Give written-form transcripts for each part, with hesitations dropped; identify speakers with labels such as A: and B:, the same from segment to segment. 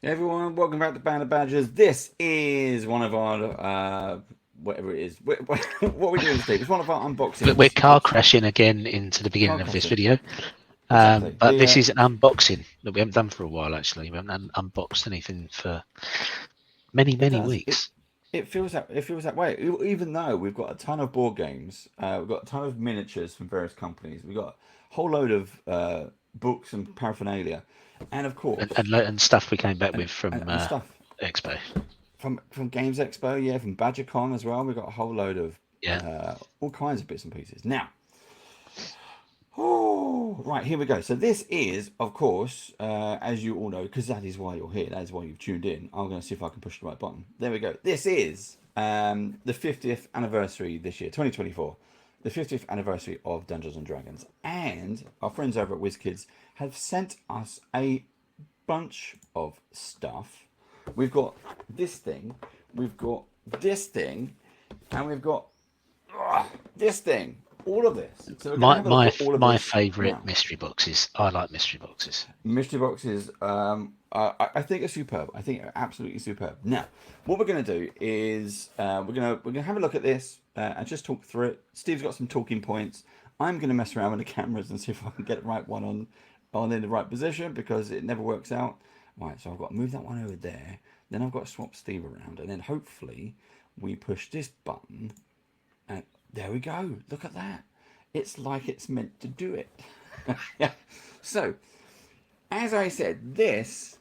A: Everyone, welcome back to Band of Badgers. This is one of our whatever it is. What are we doing, Steve? It's one of our unboxings.
B: We're car crashing again into the
A: Car
B: beginning of this
A: crashing.
B: video.
A: Exactly.
B: But this is an unboxing that we haven't done for a while, actually. We haven't unboxed anything for many
A: It does.
B: weeks.
A: It feels that way. Even though we've got a ton of board games, we've got a ton of miniatures from various companies. We've got a whole load of books and paraphernalia, and of course,
B: And stuff we came back with from
A: and stuff
B: Expo.
A: From Games Expo, yeah, from BadgerCon as well. We've got a whole load of all kinds of bits and pieces. Now, right, here we go. So this is, of course, as you all know, because that is why you're here. That is why you've tuned in. I'm going to see if I can push the right button. There we go. This is the 50th anniversary this year, 2024. The 50th anniversary of Dungeons and Dragons. And our friends over at WizKids have sent us a bunch of stuff. We've got this thing, we've got this thing, and we've got this thing. All of this. So
B: my favourite mystery boxes. I like mystery boxes.
A: Mystery boxes, I think are superb. I think are absolutely superb. Now, what we're going to do is we're gonna have a look at this and just talk through it. Steve's got some talking points. I'm going to mess around with the cameras and see if I can get the right one on in the right position because it never works out. Right, so I've got to move that one over there. Then I've got to swap Steve around, and then hopefully we push this button, and there we go. Look at that. It's like it's meant to do it. Yeah. So, as I said, this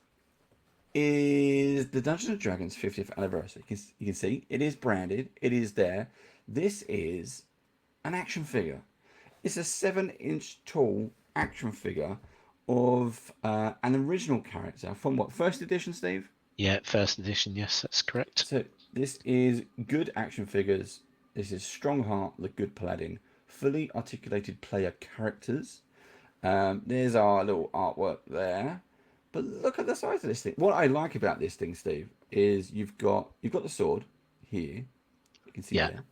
A: is the Dungeons and Dragons 50th anniversary. You can see it is branded. It is there. This is an action figure. It's a 7-inch tall action figure of an original character from what, first edition, Steve?
B: Yeah, first edition. Yes, that's correct.
A: So this is good action figures. This is Strongheart, the good Paladin, fully articulated player characters. There's our little artwork there. But look at the size of this thing. What I like about this thing, Steve, is you've got the sword here. You can see there,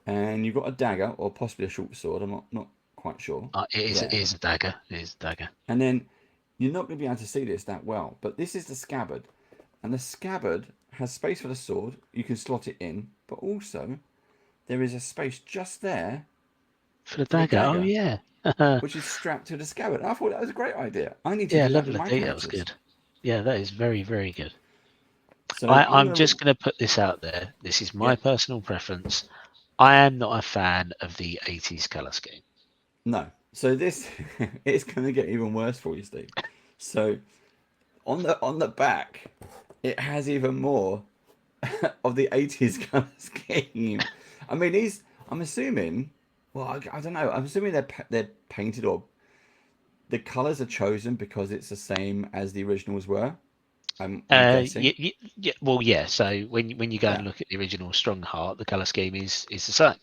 A: and you've got a dagger or possibly a short sword. I'm not quite sure.
B: It is a dagger. It is a dagger.
A: And then you're not going to be able to see this that well, but this is the scabbard, and the scabbard has space for the sword. You can slot it in, but also there is a space just there
B: for the dagger. Oh yeah.
A: Which is strapped to the scabbard. I thought that was a great idea. I need to do that
B: level
A: with
B: of
A: my
B: detail
A: characters.
B: was good. Yeah, that is very good.
A: So
B: I'm just going to put this out there. This is my personal preference. I am not a fan of the 80s colour scheme.
A: No. So this it's going to get even worse for you, Steve. So on the back, it has even more of the 80s colour scheme. I mean, I'm assuming. Well, I don't know. I'm assuming they're painted or the colours are chosen because it's the same as the originals were. I'm guessing.
B: Yeah. Well, yeah. So when you go and look at the original Strongheart, the colour scheme is the same.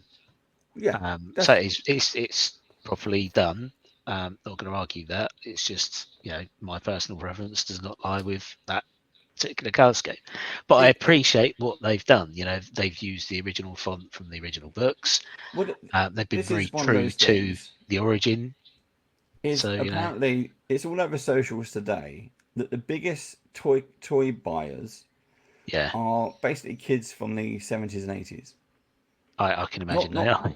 A: Yeah.
B: So it's properly done. Not going to argue that. It's just my personal preference does not lie with that particular colour scheme. But I appreciate what they've done. They've used the original font from the original books. They've been very true to the origin.
A: Apparently, it's all over socials today that the biggest toy buyers are basically kids from the 70s and 80s.
B: I can imagine they are.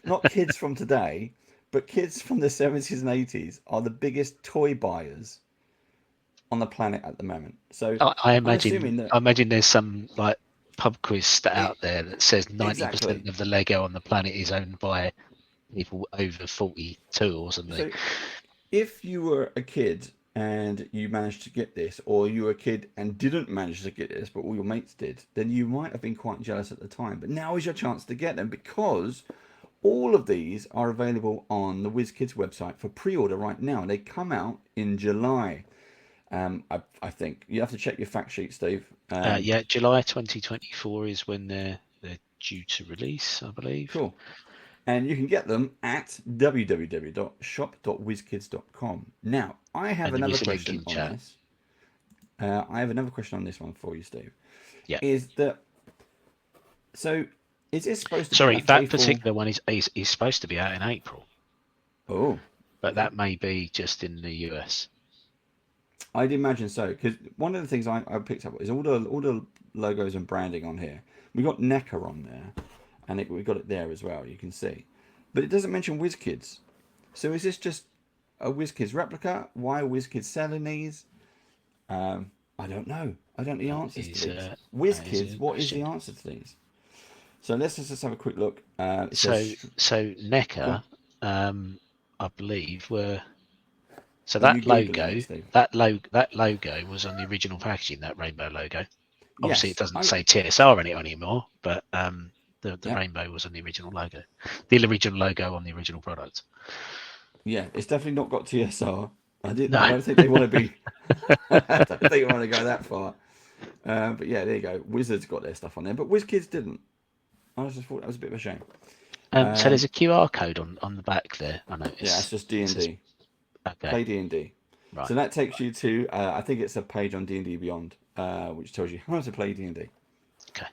A: Not kids from today, but kids from the 70s and 80s are the biggest toy buyers on the planet at the moment. So
B: I imagine there's some like pub quiz stat out there that says 90% of the Lego on the planet is owned by people over 42 or something.
A: So if you were a kid and you managed to get this, or you were a kid and didn't manage to get this, but all your mates did, then you might have been quite jealous at the time. But now is your chance to get them, because all of these are available on the WizKids website for pre-order right now. They come out in July. I think you have to check your fact sheet, Steve.
B: July 2024 is when they're due to release, I believe.
A: Cool. And you can get them at www.shop.wizkids.com. Now, I have another question on this. I have another question on this one for you, Steve.
B: Yeah.
A: Is this supposed to be?
B: Sorry, that particular one is supposed to be out in April.
A: Oh.
B: But that may be just in the US.
A: I'd imagine so, because one of the things I picked up is all the logos and branding on here. We got NECA on there, and we got it there as well. You can see, but it doesn't mention WizKids. So is this just a WizKids replica? Why are WizKids selling these? I don't know. I don't know the answers to these. WizKids, what is the answer to these? So let's just have a quick look.
B: So NECA, I believe, were. So that logo, that logo was on the original packaging. That rainbow logo. Obviously, it doesn't say TSR in it anymore, but the rainbow was on the original logo. The original logo on the original product.
A: Yeah, it's definitely not got TSR. I don't think they want to be. I don't think they want to go that far. But yeah, there you go. Wizards got their stuff on there, but WizKids didn't. I just thought that was a bit of a shame.
B: So there's a QR code on the back there. I noticed.
A: Yeah, it's just D&D.
B: Okay.
A: Play D&D. Right. So that takes you to, I think it's a page on D&D Beyond, which tells you how to play D&D.
B: Okay.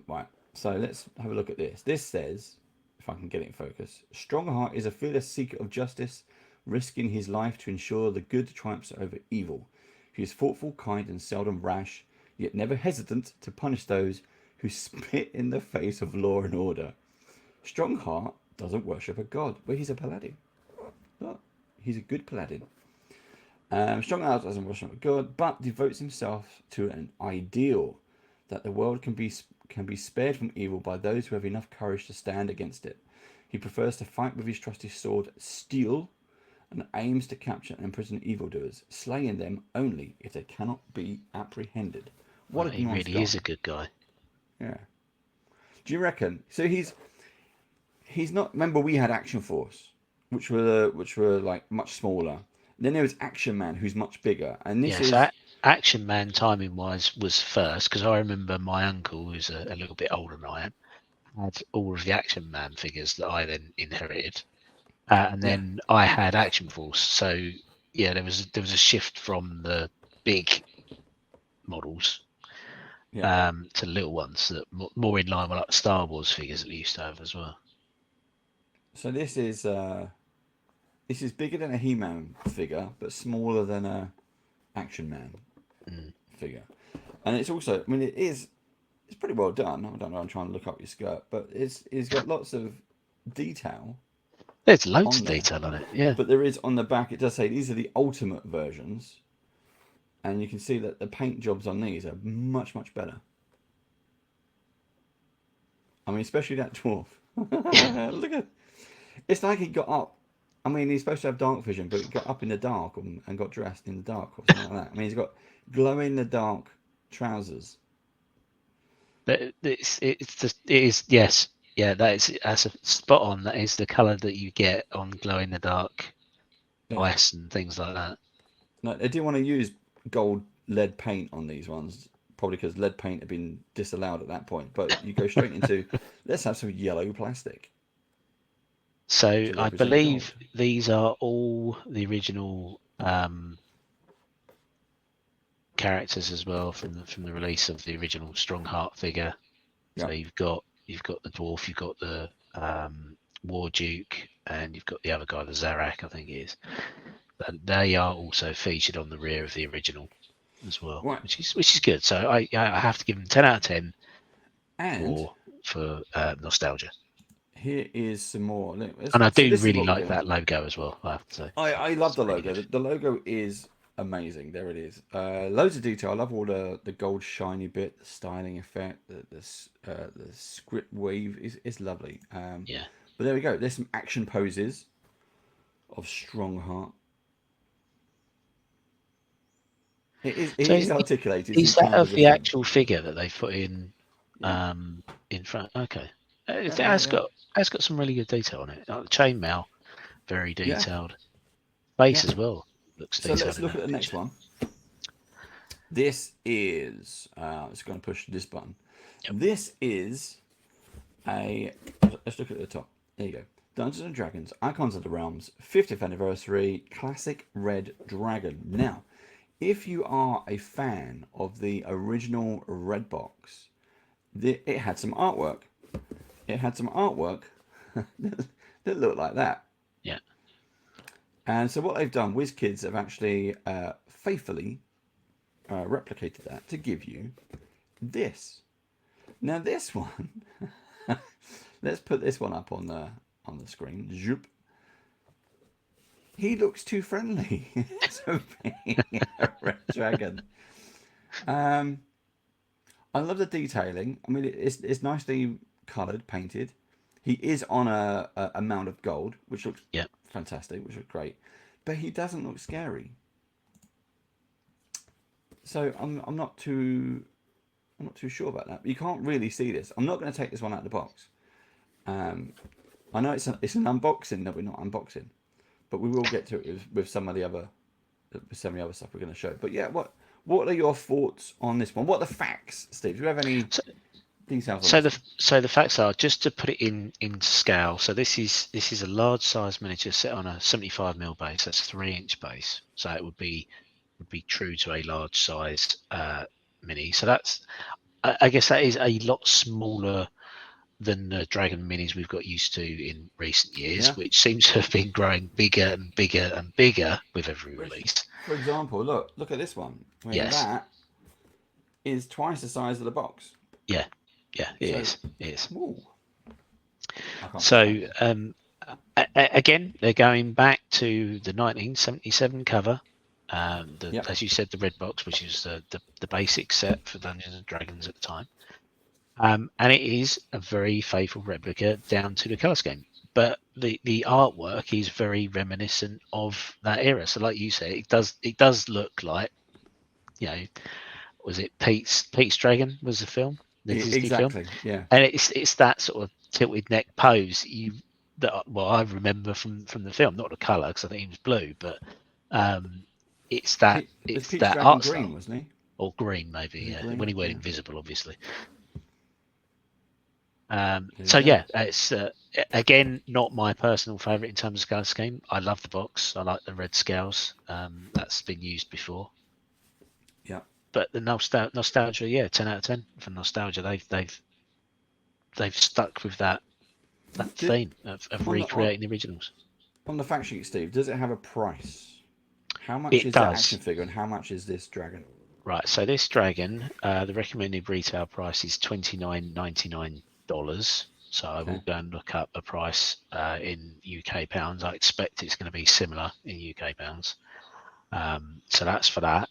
A: Right. So let's have a look at this. This says, if I can get it in focus, Strongheart is a fearless seeker of justice, risking his life to ensure the good triumphs over evil. He is thoughtful, kind, and seldom rash, yet never hesitant to punish those who spit in the face of law and order. Strongheart doesn't worship a god, but he's a paladin. Look, he's a good paladin. Strongheart doesn't worship a god, but devotes himself to an ideal that the world can be spared from evil by those who have enough courage to stand against it. He prefers to fight with his trusty sword, Steel, and aims to capture and imprison evildoers, slaying them only if they cannot be apprehended.
B: He really is a good guy.
A: Yeah. Do you reckon? So he's not. Remember, we had Action Force, which were like much smaller. Then there was Action Man, who's much bigger, and this is
B: Action Man. Timing wise, was first because I remember my uncle, who's a little bit older than I am, had all of the Action Man figures that I then inherited. And then I had Action Force. So yeah, there was a shift from the big models to little ones that more in line with like Star Wars figures that we used to have as well.
A: So this is bigger than a He-Man figure, but smaller than a Action Man figure. And it's also, I mean, it's pretty well done. I don't know. I'm trying to look up your skirt, but it's got lots of detail.
B: There's loads of detail on it, yeah.
A: But there is on the back, it does say these are the ultimate versions. And you can see that the paint jobs on these are much, much better. I mean, especially that dwarf. Look at, it's like he got up. I mean, he's supposed to have dark vision, but he got up in the dark and got dressed in the dark or something like that. I mean, he's got glow in the dark trousers.
B: But yes. Yeah, that's a spot on. That is the colour that you get on glow in the dark ice and things like that.
A: No, they do want to use gold lead paint on these ones, probably because lead paint had been disallowed at that point. But you go straight into let's have some yellow plastic.
B: So I believe these are all the original characters as well from the release of the original Strongheart figure. Yeah. So you've got the dwarf, you've got the War Duke, and you've got the other guy, the Zarak, I think it is. But they are also featured on the rear of the original as well, right. which is good. So I have to give them 10 out of 10 for nostalgia.
A: Here is some more.
B: And I do really like that logo as well, I have to say.
A: I love the logo. The logo is amazing. There it is. Loads of detail. I love all the gold shiny bit, the styling effect, the script wave is lovely.
B: Yeah.
A: But there we go. There's some action poses of Strongheart. It is articulated.
B: Is that of the actual figure that they put in front? Okay. It has got some really good detail on it. Like the chainmail, very detailed. Face as well looks detailed.
A: So let's look at the next one. This is it's going to push this button. Yep. This is let's look at the top. There you go. Dungeons and Dragons, Icons of the Realms, 50th anniversary, classic red dragon. Now, if you are a fan of the original red box, it had some artwork. It had some artwork that looked like that.
B: Yeah.
A: And so what they've done, WizKids have actually faithfully replicated that to give you this. Now this one, let's put this one up on the screen. Zoop. He looks too friendly to be a red dragon. I love the detailing. I mean, it's nicely coloured, painted. He is on a mound of gold, which looks fantastic, which looks great. But he doesn't look scary. So I'm not too sure about that. But you can't really see this. I'm not going to take this one out of the box. I know it's an unboxing that we're not unboxing, but we will get to it with some of the other stuff we're going to show. But yeah, what are your thoughts on this one? What are the facts, Steve? Do you have any details?
B: So the facts are, just to put it in scale. So this is a large size miniature set on a 75mm base. That's 3-inch base. So it would be true to a large size mini. So that's, I guess that is a lot smaller than the Dragon minis we've got used to in recent years, which seems to have been growing bigger and bigger and bigger with every release.
A: For example, look at this one. That is twice the size of the box.
B: Yeah, it is.
A: Ooh.
B: So again, they're going back to the 1977 cover. As you said, the red box, which is the basic set for Dungeons and Dragons at the time. And it is a very faithful replica down to the colour scheme. But the artwork is very reminiscent of that era. So like you said, it does look like, was it Pete's Dragon was the film? The Disney film?
A: Yeah.
B: And it's that sort of tilted neck pose I remember from the film, not the colour, because I think he was blue, but it's that art style.
A: Green, wasn't he?
B: Or green, maybe,
A: Green?
B: When he went invisible, obviously. It's again not my personal favourite in terms of colour scheme. I love the box. I like the red scales. That's been used before.
A: Yeah.
B: But the nostalgia, 10 out of 10 for nostalgia. They've stuck with that theme of recreating the originals.
A: On the fact sheet, Steve, does it have a price? How much is that action figure, and how much is this dragon?
B: Right. So this dragon, the recommended retail price is $29.99. So I will go and look up a price in UK pounds. I expect it's going to be similar in UK pounds. So that's for that.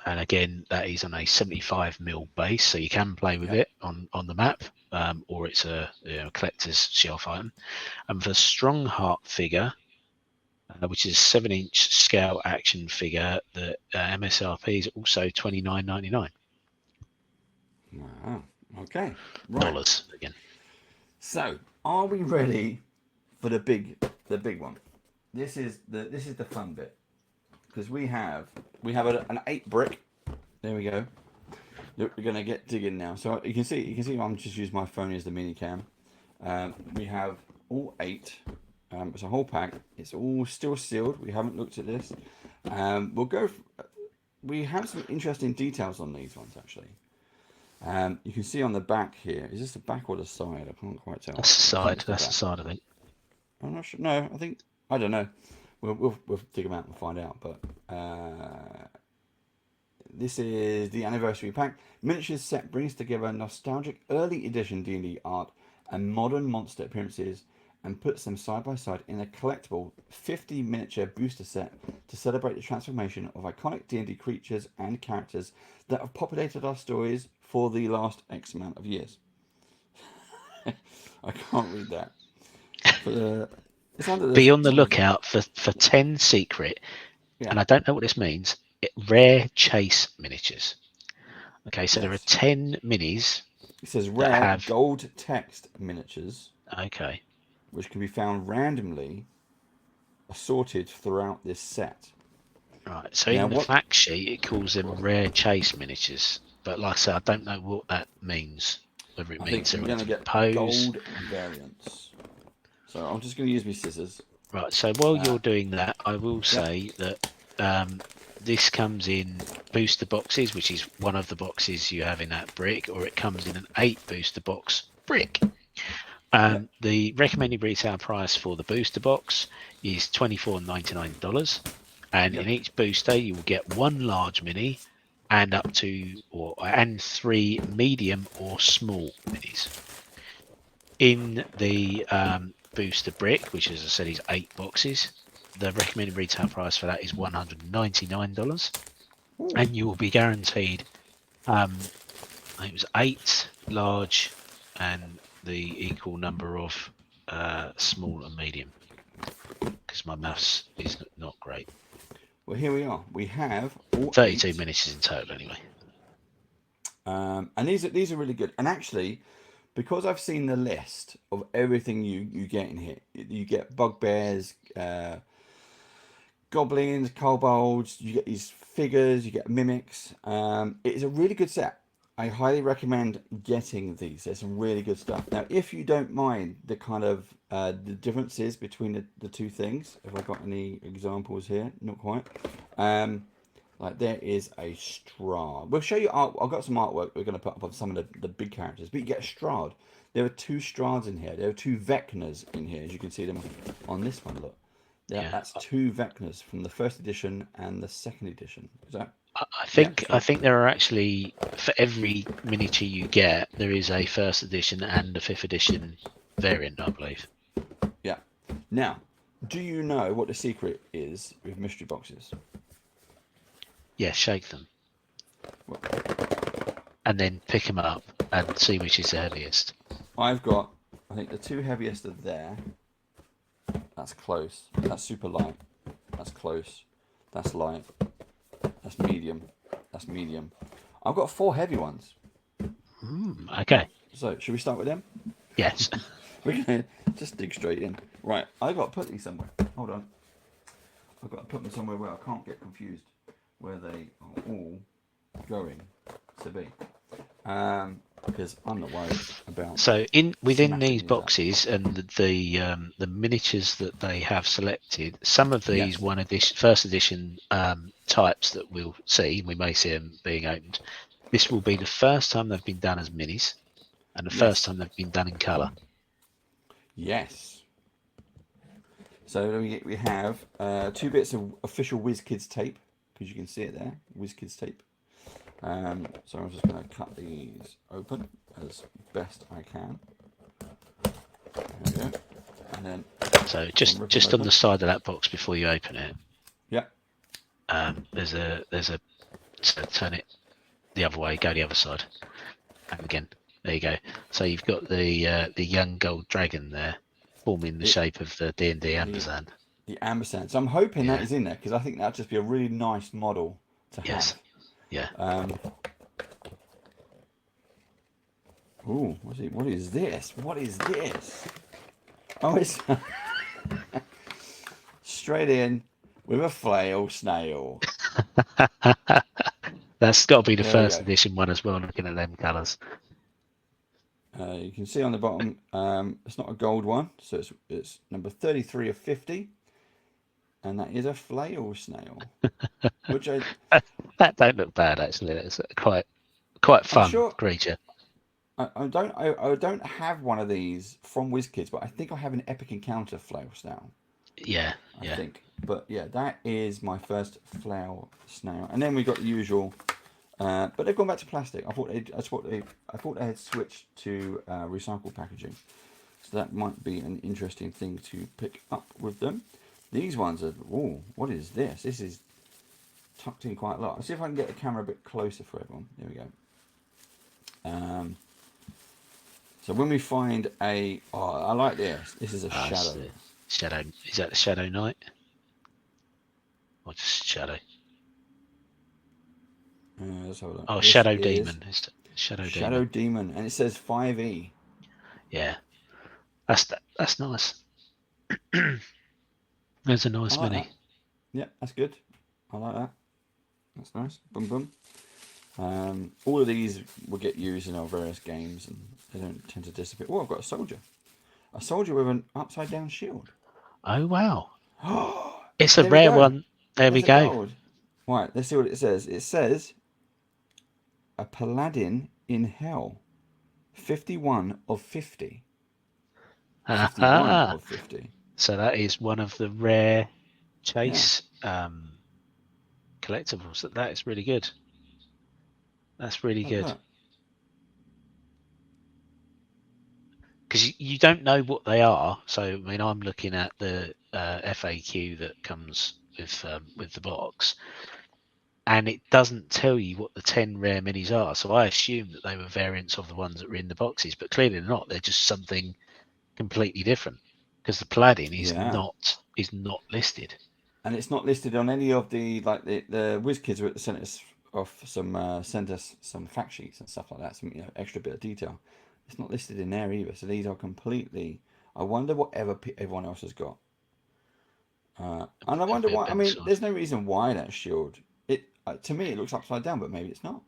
B: And again, that is on a 75mm base, so you can play with it on the map, or it's a collector's shelf item. And for the Strongheart figure, which is a 7-inch scale action figure, the MSRP is also $29.99.
A: Wow. Okay. Right.
B: Dollars again. So,
A: are we ready for the big one? This is the fun bit, because we have an 8 brick. There we go. Look, we're gonna get digging now. So you can see I'm just using my phone as the mini cam. We have all 8. It's a whole pack. It's all still sealed. We haven't looked at this. We have some interesting details on these ones actually. You can see on the back here. Is this the back or the side? I can't quite tell.
B: That's the side. That's the side, I think.
A: I'm not sure. No, I don't know. We'll dig them out and find out. But this is the anniversary pack. Miniatures set brings together nostalgic early edition D&D art and modern monster appearances, and puts them side by side in a collectible 50 miniature booster set to celebrate the transformation of iconic D&D creatures and characters that have populated our stories for the last X amount of years. I can't read that.
B: Be on the lookout for 10 secret, and I don't know what this means, rare chase miniatures. Okay, so there are 10 minis.
A: It says rare gold text miniatures.
B: Okay.
A: Which can be found randomly assorted throughout this set.
B: Right, so in the fact sheet it calls them rare chase miniatures, but like I said, I don't know what that means. Whether it means they're going to get
A: gold variants. So I'm just going to use my scissors.
B: Right, so while you're doing that, I will say that this comes in booster boxes, which is one of the boxes you have in that brick, or it comes in an 8 booster box brick. The recommended retail price for the booster box is $24.99, and in each booster you will get 1 large mini and up to and 3 medium or small minis. In the booster brick, which as I said is 8 boxes, the recommended retail price for that is $199, and you will be guaranteed I think it was 8 large and the equal number of small and medium, because my maths is not great.
A: Well, here we are. We have all
B: 32
A: 8.
B: minutes in total anyway.
A: And these are really good. And actually, because I've seen the list of everything you get in here, you get bugbears, goblins, kobolds, you get these figures, you get mimics. It's a really good set. I highly recommend getting these. There's some really good stuff. Now, if you don't mind the kind of the differences between the two things, if I've got any examples here, not quite. Like there is a Strahd. We'll show you art. I've got some artwork we're going to put up of some of the big characters, but you get a Strahd. There are 2 Strahds in here. There are 2 Vecners in here, as you can see them on this one. Look, that's 2 Vecners from the 1st edition and the 2nd edition. Is that?
B: I think there are actually, for every miniature you get, there is a 1st edition and a 5th edition variant, I believe.
A: Yeah. Now, do you know what the secret is with mystery boxes?
B: Yeah, shake them. And then pick them up and see which is the heaviest.
A: I've got, I think the 2 heaviest are there. That's close. That's super light. That's close. That's light. That's medium. That's medium. I've got 4 heavy ones.
B: Okay.
A: So, should we start with them?
B: Yes.
A: We're going to just dig straight in. Right, I've got to put these somewhere. Hold on. I've got to put them somewhere where I can't get confused. Where they are all going to be. Because I'm not worried about.
B: So within these boxes and the miniatures that they have selected, some of these 1st edition types that we'll see, we may see them being opened. This will be the first time they've been done as minis, and the first time they've been done in colour.
A: Yes. So we have 2 bits of official WizKids tape, because you can see it there, WizKids tape. So I'm just going to cut these open as best I can. There we go. And then
B: so just on the side of that box before you open it.
A: Yeah.
B: There's a so turn it the other way, go the other side, and again. There you go. So you've got the young gold dragon there, forming the shape of the D&D ampersand.
A: The ampersand. So I'm hoping that is in there, because I think that'd just be a really nice model to have.
B: Yeah.
A: Ooh, what is this? What is this? Oh, it's straight in with a Flail Snail.
B: That's got to be the 1st edition one as well, looking at them colours.
A: You can see on the bottom, it's not a gold one, so it's number 33 of 50. And that is a Flail Snail. Which
B: that don't look bad, actually. It's quite fun creature.
A: I don't have one of these from WizKids, but I think I have an Epic Encounter Flail Snail.
B: Yeah.
A: I think. But yeah, that is my first Flail Snail. And then we got the usual, but they've gone back to plastic. I thought they had switched to recycled packaging. So that might be an interesting thing to pick up with them. These ones are, oh, what is this? This is tucked in quite a lot. I'll see if I can get the camera a bit closer for everyone. There we go. So when we find I like this. This is a shadow.
B: Shadow. Is that the Shadow Knight? Or just Shadow?
A: Let's have a look.
B: Oh, this Shadow Demon. It's
A: Shadow Demon. And it says 5e.
B: Yeah. That's nice. There's a nice mini.
A: That. Yeah, that's good. I like that. That's nice. Boom, boom. All of these will get used in our various games, and they don't tend to disappear. Oh, I've got a soldier. A soldier with an upside down shield.
B: Oh, wow. It's a rare one. There we go.
A: Gold. Right, let's see what it says. It says a Paladin in Hell. 51 of 50. 51 of 50.
B: So that is one of the rare chase collectibles. That is really good. That's really good. Because you don't know what they are. So I mean, I'm looking at the FAQ that comes with the box, and it doesn't tell you what the 10 rare minis are. So I assume that they were variants of the ones that were in the boxes, but clearly they're not. They're just something completely different. Because the Paladin is not listed,
A: and it's not listed on any of the the WizKids were sent us off sent us some fact sheets and stuff like that, some extra bit of detail. It's not listed in there either, so these are completely. I wonder what everyone else has got, and I wonder why. I mean, there's no reason why that shield. It to me it looks upside down, but maybe it's not.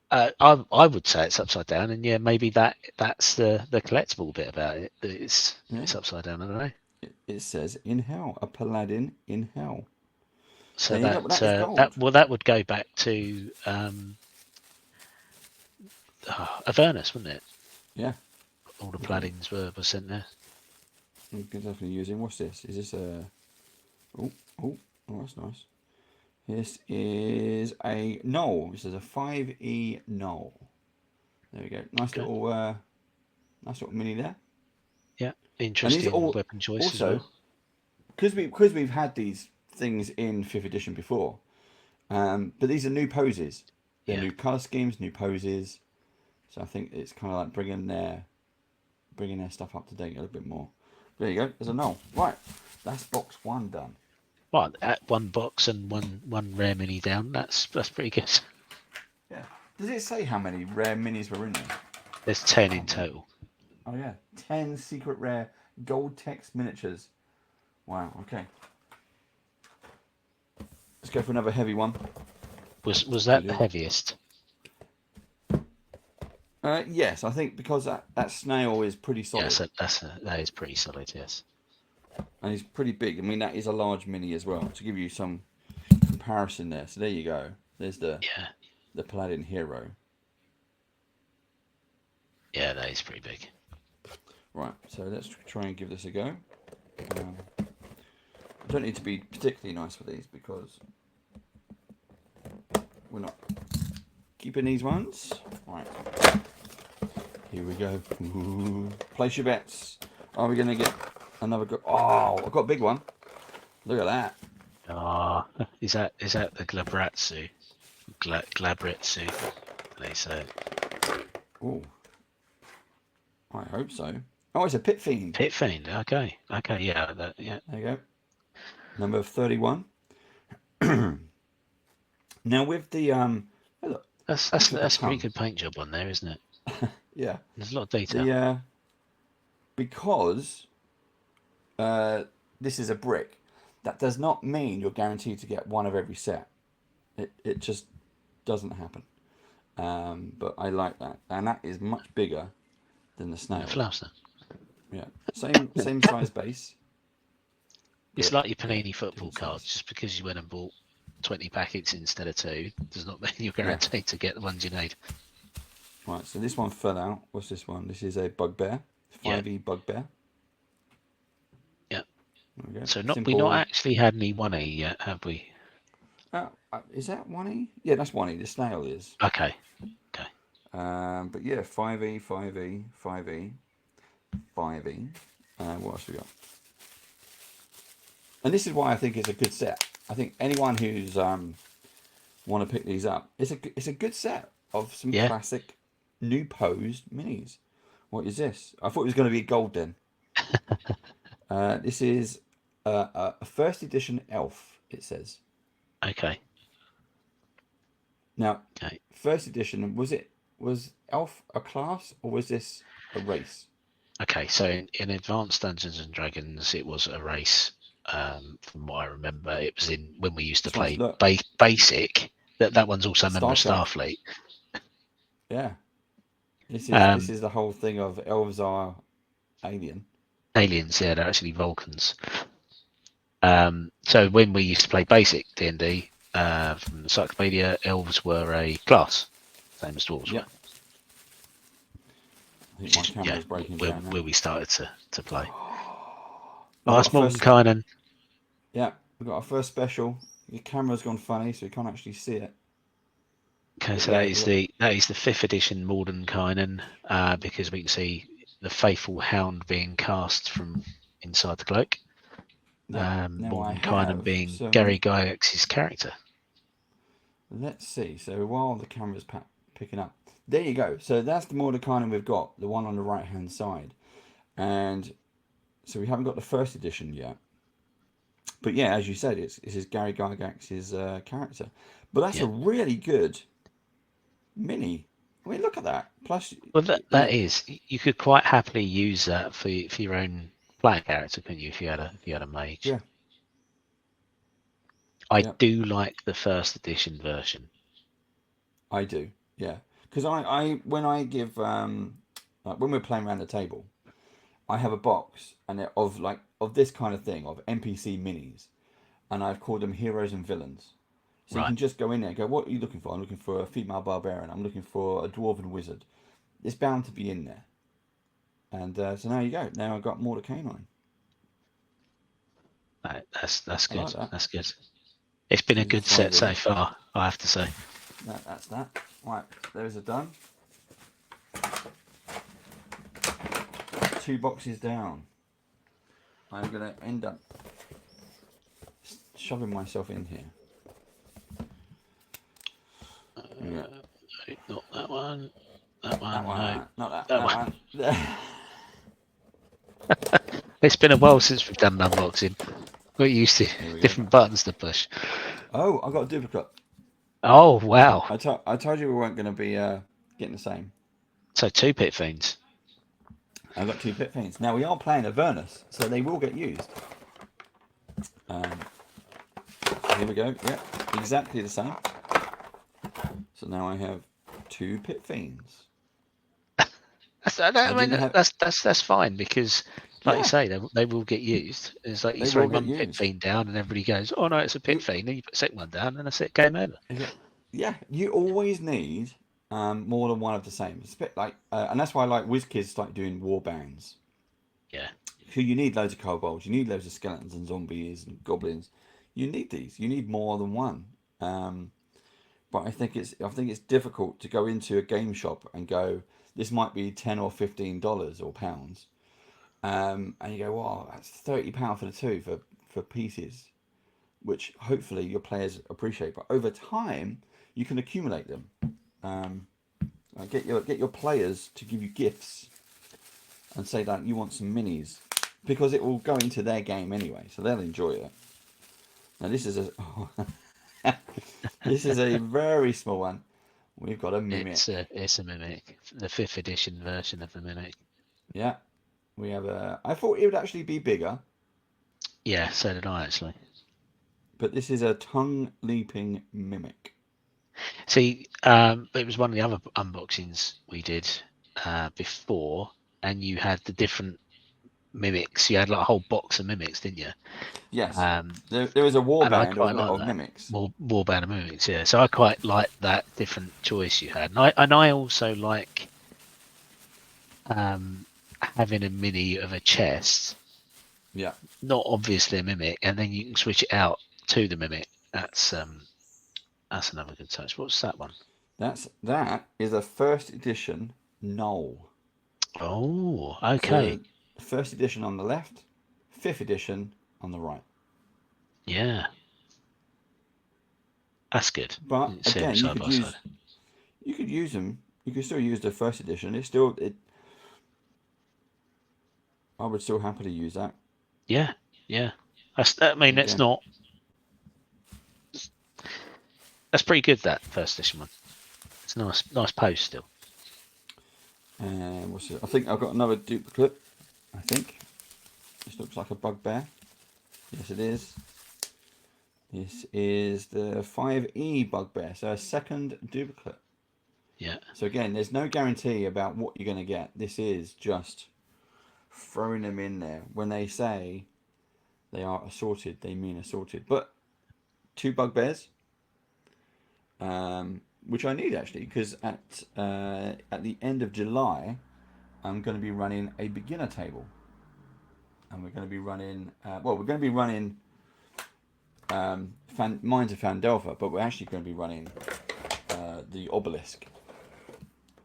B: I would say it's upside down, and yeah, maybe that's the collectible bit about it. That it's upside down. I don't know.
A: It says in hell, a Paladin in hell.
B: So that would go back to Avernus, wouldn't it?
A: Yeah.
B: All the Paladins were sent there.
A: You can definitely use him. What's this? Is this a? Oh, that's nice. This is a Gnoll. This is a 5e Gnoll. There we go. Nice little mini there.
B: Yeah, interesting weapon choice also, as well.
A: Because we've had these things in 5th edition before, but these are new poses. They're new color schemes, new poses. So I think it's kind of like bringing their stuff up to date a little bit more. There you go. There's a Gnoll. Right, that's box 1 done.
B: Well, at 1 box and one rare mini down. That's pretty good.
A: Yeah. Does it say how many rare minis were in there?
B: There's 10 in total.
A: Oh yeah, 10 secret rare gold text miniatures. Wow. Okay. Let's go for another heavy one.
B: Was that the heaviest?
A: Yes, I think because that snail is pretty solid.
B: Yes, that is pretty solid. Yes.
A: And he's pretty big. I mean, that is a large mini as well. To give you some comparison there. So there you go. There's the Paladin hero.
B: Yeah, that is pretty big.
A: Right. So let's try and give this a go. I don't need to be particularly nice with these because we're not keeping these ones. Right. Here we go. Ooh. Place your bets. Are we going to get another go? Oh, I've got a big one. Look at that.
B: Ah, is that the Glabratsu? Glabratsu, they say.
A: Oh, I hope so. Oh, it's a Pit Fiend.
B: Pit Fiend. Okay, yeah, yeah.
A: There you go. Number 31. Now with the look,
B: that's a pretty good paint job on there, isn't it?
A: Yeah.
B: There's a lot of detail.
A: Because this is a brick, that does not mean you're guaranteed to get one of every set. It just doesn't happen. But I like that, and that is much bigger than the snail.
B: Flail Snail.
A: Yeah, same size base.
B: It's like your Panini football cards. Just because you went and bought 20 packets instead of 2 does not mean you're guaranteed to get the ones you need.
A: Right, so this one fell out. What's this one? This is a Bugbear, 5e Bugbear.
B: Yeah. So
A: we've
B: not actually had any 1e yet, have we?
A: Is that 1e? Yeah, that's 1e. The snail is.
B: Okay.
A: But yeah, 5e, 5e, 5e, 5e. What else we got? And this is why I think it's a good set. I think anyone who's want to pick these up, it's a good set of some classic new posed minis. What is this? I thought it was going to be gold then. This is a 1st edition elf, it says.
B: Okay.
A: Now, 1st edition, was elf a class or was this a race?
B: Okay, so in Advanced Dungeons and Dragons, it was a race. From what I remember, it was when we used to play Basic. That one's also a member of Starfleet.
A: Yeah. This is the whole thing of elves are alien.
B: Aliens, yeah, they're actually Vulcans. So when we used to play Basic D&D from the Encyclopedia, elves were a class, same as dwarves were.
A: I think my camera's breaking down now.
B: where we started to play.
A: We've
B: Nice
A: got our first,
B: Mordenkainen.
A: yeah, we've got our first special. Your camera's gone funny, so you can't actually see it.
B: Okay,
A: But
B: so
A: yeah,
B: that is the 5th edition Mordenkainen, because we can see the faithful hound being cast from inside the cloak.
A: yeah. Now I
B: Mordenkainen
A: have
B: being
A: some.
B: Gary Gygax's character.
A: Let's see. So while the camera's picking up, there you go. So that's the Mordenkainen we've got, the one on the right hand side, and so we haven't got the first edition yet. But yeah, as you said, it's his Gary Gygax's character. But that's a really good mini. I mean, look at that. Plus,
B: Well, that is, you could quite happily use that for your own player character, couldn't you? If you had a mage.
A: Yeah.
B: I do like the first edition version.
A: I do, yeah. Because I when I give like when we're playing around the table, I have a box and of this kind of thing of NPC minis, and I've called them heroes and villains. So you can just go in there and go, what are you looking for? I'm looking for a female barbarian. I'm looking for a dwarven wizard. It's bound to be in there. And so now you go. Now I've got Mordenkainen.
B: That's good.
A: Like that.
B: That's good. It's been a good set so far, I have to say.
A: That's that. Right, there's a done. 2 boxes down. I'm going to end up shoving myself in here.
B: Not that one. That one.
A: No, not
B: that one.
A: one.
B: It's been a while since we've done an unboxing. We're used to different buttons to push.
A: Oh, I got a duplicate.
B: Oh, wow.
A: I told you we weren't going to be getting the same.
B: So 2 pit fiends.
A: I've got 2 pit fiends. Now we are playing Avernus, so they will get used. Here we go. Yeah, exactly the same. So now I have 2 pit fiends.
B: That's fine, because like you say, they will get used. It's like you throw one pit fiend down and everybody goes, oh no, it's a pit fiend. Then you put the second one down and that's it, game over.
A: Yeah, you always need more than one of the same. It's a bit like, and that's why I like WizKids start doing war bands.
B: Yeah.
A: So you need loads of kobolds, you need loads of skeletons and zombies and goblins. You need these. You need more than one. But I think it's difficult to go into a game shop and go, this might be $10 or $15 or pounds, and you go, wow, that's £30 for the 2 for pieces, which hopefully your players appreciate. But over time, you can accumulate them. Get your players to give you gifts and say that you want some minis, because it will go into their game anyway, so they'll enjoy it. Now this is a very small one. We've got a mimic.
B: It's a mimic, the 5th edition version of the mimic.
A: Yeah, we have a. I thought it would actually be bigger.
B: Yeah, so did I actually.
A: But this is a tongue leaping mimic.
B: See, it was one of the other unboxings we did before, and you had the different mimics. You had like a whole box of mimics, didn't you?
A: Yes. There is a warband of
B: like
A: mimics.
B: Warband of mimics, yeah. So I quite like that different choice you had, and I also like having a mini of a chest.
A: Yeah.
B: Not obviously a mimic, and then you can switch it out to the mimic. That's another good touch. What's that one?
A: That is a 1st edition Gnoll.
B: Oh, okay.
A: So, 1st edition on the left, 5th edition on the right.
B: Yeah, that's good.
A: But again, you could use them. You could still use the 1st edition. I would still happily use that.
B: Yeah. That's not. That's pretty good, that 1st edition one. It's a nice post still.
A: And what's it? I think I've got another duplicate. I think this looks like a Bugbear. Yes, it is. This is the 5E Bugbear, so a 2nd duplicate.
B: Yeah.
A: So again, there's no guarantee about what you're going to get. This is just throwing them in there. When they say they are assorted, they mean assorted. But 2 Bugbears, which I need actually, because at the end of July, I'm going to be running a beginner table. And we're going to be running... we're going to be running Mines of Fandelver, but we're actually going to be running the Obelisk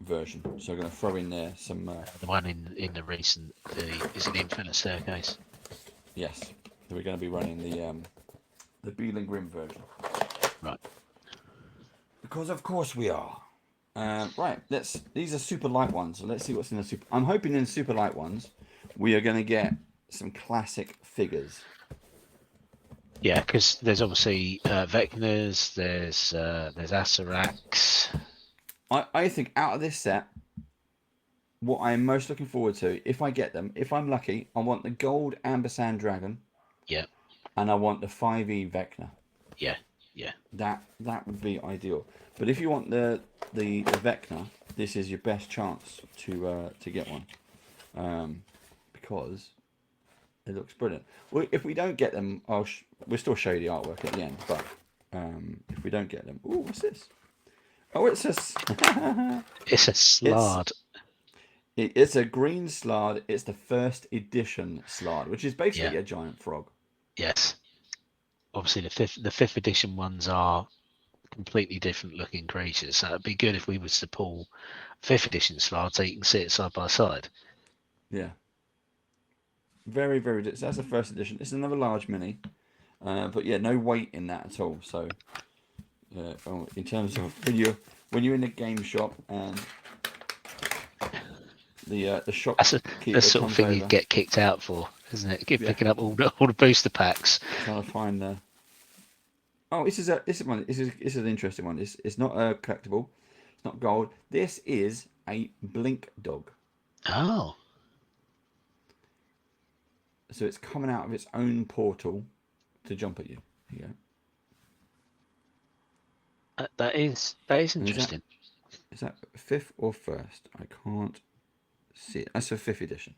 A: version. So we're going to throw in there some...
B: the one in the recent... is it the Infinite Staircase?
A: Yes. So we're going to be running the Beeling Grim version.
B: Right.
A: Because of course we are. Right, these are super light ones, so let's see what's in the super... I'm hoping in the super light ones we are going to get some classic figures.
B: Yeah, because there's obviously Vecnas, there's Aceraks.
A: I think out of this set, what I'm most looking forward to, if I get them, if I'm lucky, I want the gold Ambersand Dragon.
B: Yeah.
A: And I want the 5e Vecna.
B: Yeah, yeah.
A: That would be ideal. But if you want the Vecna, this is your best chance to get one, because it looks brilliant. Well, if we don't get them, we'll still show you the artwork at the end. But if we don't get them, ooh, what's this? Oh, it's a
B: it's a Slaad.
A: It's a green Slaad. It's the first edition Slaad, which is basically a giant frog.
B: Yes. Obviously, the fifth edition ones are completely different looking creatures. So it'd be good if we was to pull 5th edition Slaad so you can see it side by side.
A: Yeah. Very, very. So that's the first edition. It's another large mini, but yeah, no weight in that at all. So, in terms of when you're in the game shop and the shop,
B: that's the sort of thing you'd get kicked out for, isn't it? Picking up all the booster packs.
A: Trying to find the. Oh, this is an interesting one. It's not a collectible. It's not gold. This is a blink dog.
B: Oh.
A: So it's coming out of its own portal to jump at you. Here you
B: go. That is interesting.
A: Is that 5th or 1st? I can't see it. That's a 5th edition.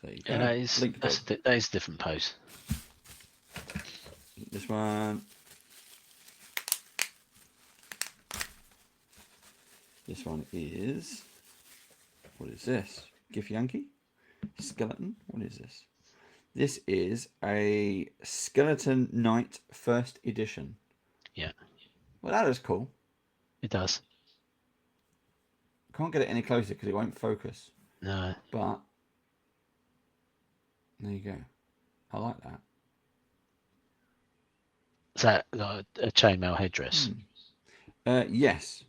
A: So there you go.
B: Yeah, that is a different pose.
A: This one. This one is. What is this? Githyanki? Skeleton? What is this? This is a Skeleton Knight 1st edition.
B: Yeah.
A: Well, that is cool.
B: It does.
A: Can't get it any closer because it won't focus.
B: No.
A: But there you go. I like that.
B: Is that like a chainmail headdress?
A: Yes.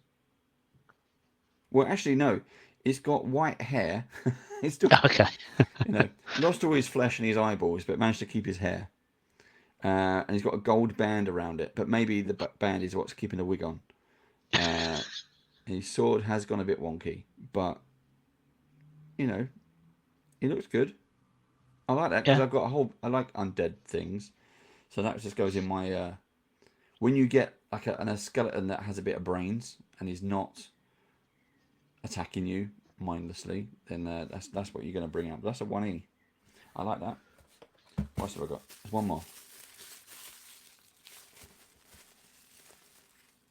A: Well, actually, no. It's got white hair. It's still
B: okay.
A: Lost all his flesh and his eyeballs, but managed to keep his hair. And he's got a gold band around it, but maybe the band is what's keeping the wig on. His sword has gone a bit wonky, but he looks good. I like that because I've got I like undead things, so that just goes in my. When you get like a skeleton that has a bit of brains and is not attacking you mindlessly, then that's what you're going to bring out. That's a 1E. I like that. What else have I got? There's one more.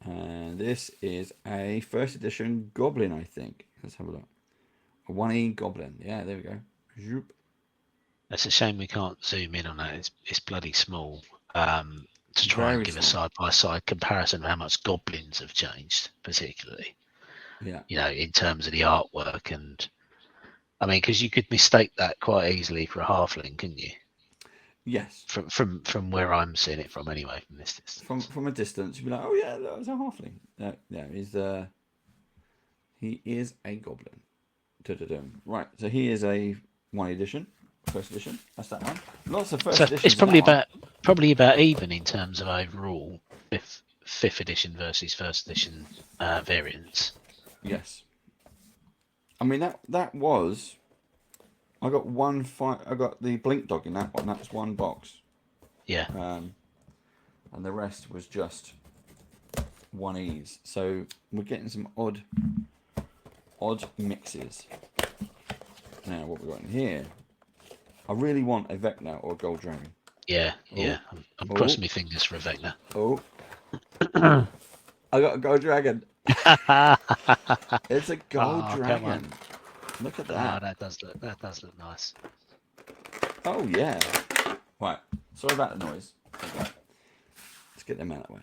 A: And this is a 1st edition Goblin, I think. Let's have a look. A 1E Goblin. Yeah, there we go. Zoop.
B: It's a shame we can't zoom in on that. It's bloody small. To try and give a side-by-side comparison of how much goblins have changed, particularly.
A: Yeah.
B: In terms of the artwork, and I mean, because you could mistake that quite easily for a halfling, couldn't you?
A: Yes.
B: From where I'm seeing it from, anyway, from this distance.
A: From a distance, you'd be like, oh yeah, that was a halfling. No, he is a goblin. Right, so he is a 1 edition, 1st edition. That's that one. Lots of 1st editions.
B: It's probably about even in terms of overall 5th edition versus 1st edition variants.
A: Yes. I mean that was. I got I got the blink dog in that one. That was one box.
B: Yeah.
A: And the rest was just 1Es. So we're getting some odd mixes. Now what we got in here? I really want a Vecna or a Gold Dragon.
B: Yeah. I'm crossing my fingers for a Vecna.
A: Oh. I got a Gold Dragon. It's a gold
B: Oh, come
A: dragon.
B: on.
A: Look at
B: Oh,
A: that.
B: that does look nice.
A: Oh yeah. Right. Sorry about the noise. Okay. Let's get them out of the way.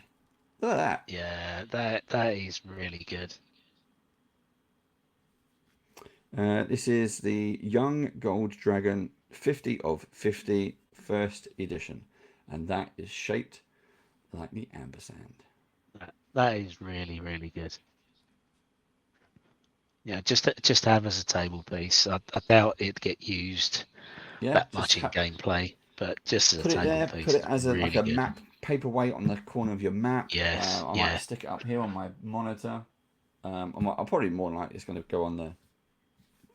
A: Look at that.
B: Yeah, that is really good.
A: This is the Young Gold Dragon 50 of 50 first edition, and that is shaped like the ampersand.
B: That is really, really good. Yeah, just have as a table piece. I doubt it'd get used
A: Yeah,
B: that
A: just
B: much in gameplay, but just as a
A: put it
B: table
A: there.
B: piece,
A: Put it
B: it's
A: as like
B: really
A: a
B: good.
A: map paperweight on the corner of your map.
B: Yes,
A: I might
B: yeah,
A: stick it up here on my monitor. I'll probably more than likely it's going to go on the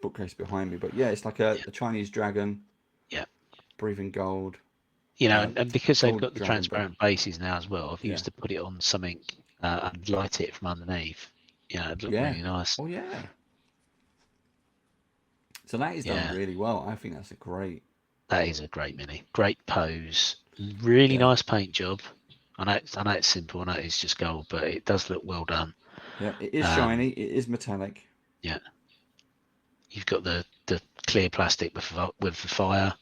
A: bookcase behind me. But yeah, it's like a Chinese dragon.
B: yeah.
A: Breathing gold.
B: You know, and because they've
A: Gold
B: got the
A: dragon breath.
B: transparent bases now as well, I've
A: Yeah.
B: used to put it on something and light it from underneath. Yeah, it'd look really nice.
A: Oh yeah. So that is done
B: Yeah,
A: really well. I think that's a great.
B: that is a great mini. Great pose. Really nice paint job. I know it's simple. I know it's just gold, but it does look well done.
A: Yeah, it is shiny. It is metallic.
B: Yeah, you've got the clear plastic with the fire.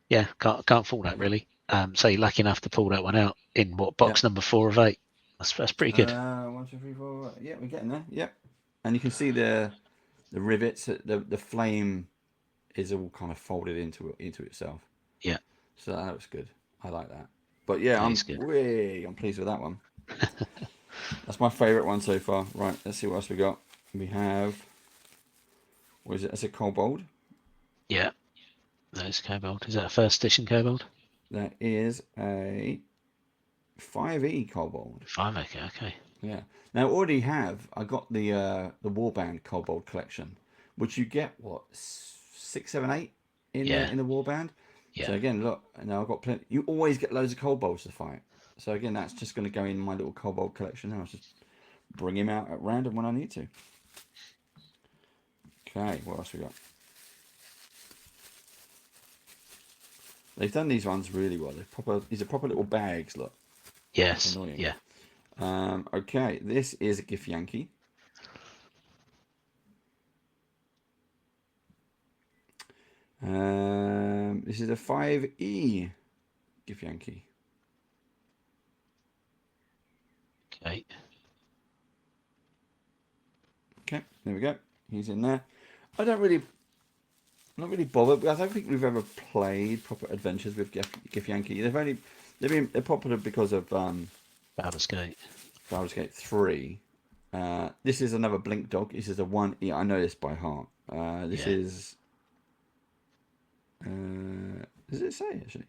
B: Yeah, can't fault that really. So you're lucky enough to pull that one out in what box number 4 of 8. That's pretty good.
A: 1, 2, 3, 4. Yeah, we're getting there. Yep. And you can see the rivets. The flame is all kind of folded into itself.
B: Yeah.
A: So that looks good. I like that. But yeah, I'm pleased with that one. That's my favourite one so far. Right, let's see what else we got. We have. What is it? That's a Kobold.
B: Yeah. That's Kobold. Is that a first edition Kobold?
A: That is a 5e Kobold.
B: 5, okay.
A: Yeah. Now I got the Warband Kobold collection, which you get what 6, 7, 8 in the Warband.
B: Yeah.
A: So again, look, now I've got plenty. You always get loads of Kobolds to fight. So again, that's just going to go in my little Kobold collection now. I'll just bring him out at random when I need to. Okay, what else we got? They've done these ones really well. These are proper little bags. Look.
B: Yes. Yeah.
A: Okay, this is a Githyanki. This is a 5e Githyanki.
B: Okay.
A: Okay, there we go. He's in there. I'm not really bothered, but I don't think we've ever played proper adventures with Githyanki. They're popular because of
B: Baldur's Gate
A: 3. This is another Blink Dog. This is a 1e. I know this by heart. This is. Does it say actually?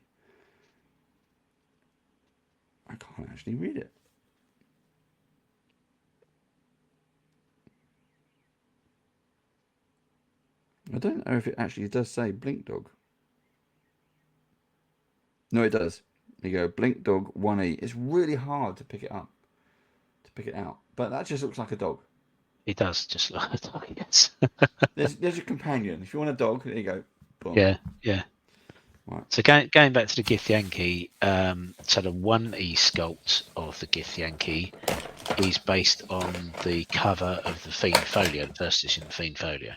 A: I can't actually read it. I don't know if it actually does say Blink Dog. No, it does. There you go, Blink Dog 1e. It's really hard to pick it up, but that just looks like a dog.
B: It does just look like a dog, yes.
A: There's a companion. If you want a dog, there you go. Boom.
B: Yeah.
A: Right.
B: So going back to the Githyanki, so the 1e sculpt of the Githyanki is based on the cover of the Fiend folio, the first edition Fiend folio.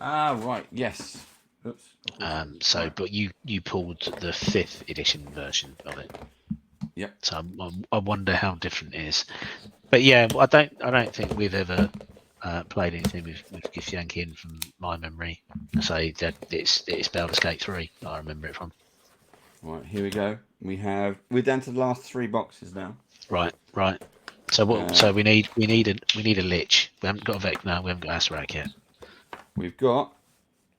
A: Ah, right. Yes. Oops.
B: But you pulled the 5th edition version of it.
A: Yep.
B: So I wonder how different it is. But yeah, I don't think we've ever played anything with Githyanki in from my memory. I say that it's Baldur's Gate 3 that I remember it from.
A: Right, here we go. We're down to the last 3 boxes now.
B: Right. So what? So we need a Lich. We haven't got a Vecna. We haven't got Asarak yet.
A: We've got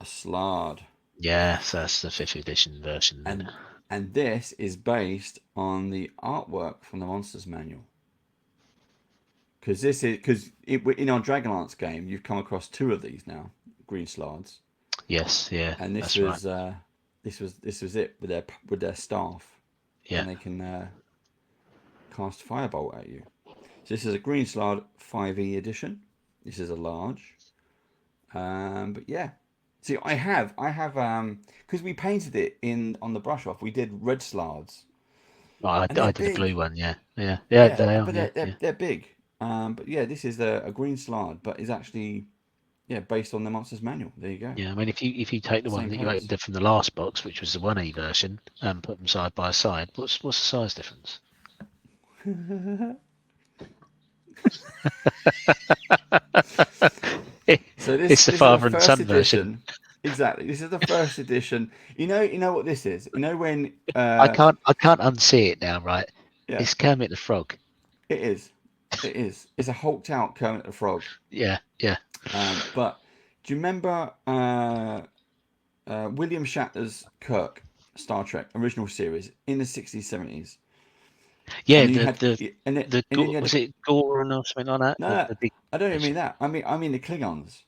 A: a Slaad.
B: Yeah, so that's the 5th edition version.
A: And this is based on the artwork from the Monsters Manual. Because in our Dragonlance game, you've come across 2 of these now, green Slaads.
B: Yes, yeah.
A: And this was it with their staff.
B: Yeah.
A: And they can cast Firebolt at you. So this is a green Slaad 5e edition. This is a large. But yeah. See, I have because we painted it on the brush off. We did red Slaads.
B: I did a blue one, yeah. They are.
A: But they're big. But yeah, this is a green Slaad, but is actually based on the Monsters Manual. There you go.
B: Yeah, I mean, if you take the one
A: Same
B: that you
A: pose.
B: opened from the last box, which was the 1E version, and put them side by side, what's the size difference?
A: So this
B: It's the
A: is the
B: father and
A: first
B: son version.
A: edition. Exactly. This is the first edition. You know what this is. You know when
B: I can't unsee it now, right?
A: yeah,
B: It's Kermit the Frog.
A: it is. It is. It's a hulked out Kermit the Frog.
B: Yeah, yeah,
A: But do you remember William Shatner's Kirk Star Trek original series in the 60s, 70s?
B: yeah.
A: And then you had and then you had
B: Was it Goran or something like that?
A: no, no,
B: The big
A: I don't even mean
B: version.
A: that. I mean the Klingons.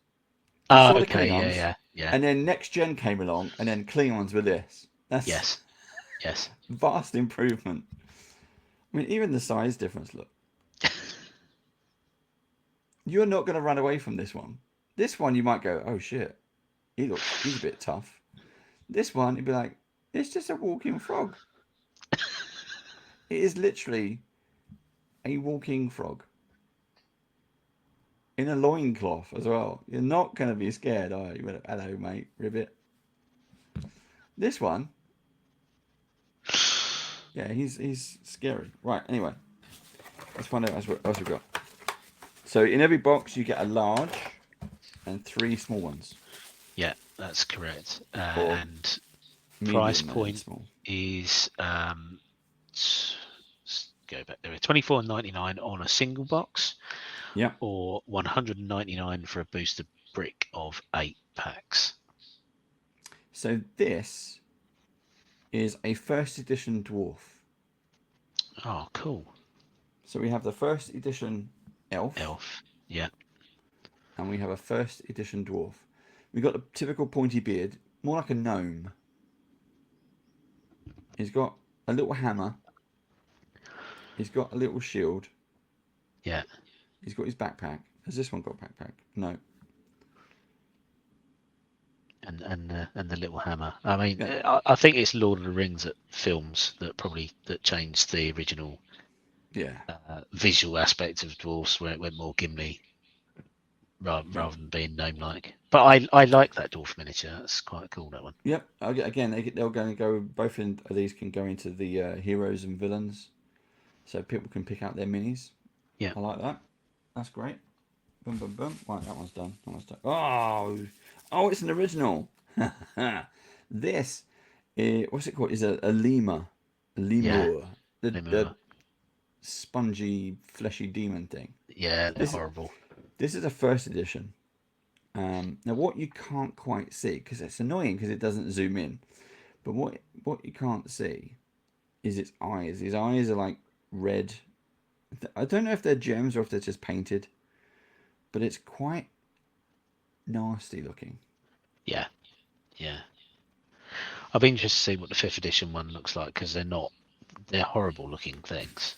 B: Oh,
A: Before the
B: okay, yeah,
A: Klingons,
B: yeah, yeah.
A: and then Next Gen came along, and then Klingons were this. That's
B: Yes, yes.
A: vast improvement. I mean, even the size difference. Look, you're not going to run away from this one. This one, you might go, "Oh shit, he's a bit tough." This one, you'd be like, "It's just a walking frog." It is literally a walking frog in a loincloth as well. You're not going to be scared, are you? Hello, mate, Ribbit. This one, yeah, he's scary. Right. Anyway, let's find out what else we've got. So in every box you get a large and 3 small ones.
B: Yeah, that's correct.
A: Or
B: And price
A: medium and
B: point
A: small.
B: is go back there. $24.99 on a single box,
A: Yeah.
B: or $199 for a booster brick of 8 packs.
A: So this is a first edition dwarf.
B: Oh, cool.
A: So we have the first edition elf.
B: Yeah.
A: And we have a first edition dwarf. We've got the typical pointy beard, more like a gnome. He's got a little hammer. He's got a little shield.
B: Yeah.
A: He's got his backpack. Has this one got a backpack? No.
B: And the little hammer. I mean,
A: Yeah.
B: I think it's Lord of the Rings films that changed the original
A: Yeah.
B: visual aspect of dwarfs, where it went more Gimli rather than being gnome-like. But I like that dwarf miniature. That's quite cool, that one.
A: Yep. Again, they're going to go. Both of these can go into the heroes and villains, so people can pick out their minis.
B: Yeah.
A: I like that. That's great. Boom, boom, boom. Right, that one's done. That one's done. Oh, it's an original. This, what's it called? Is a lemur. Lemure.
B: Yeah.
A: The spongy, fleshy demon thing.
B: Yeah, they're horrible.
A: This is a first edition. Now, what you can't quite see, because it's annoying because it doesn't zoom in, but what you can't see is its eyes. His eyes are like red. I don't know if they're gems or if they're just painted, but it's quite nasty looking.
B: Yeah, yeah. I'll be interested to see what the 5th edition one looks like, because they're horrible looking things.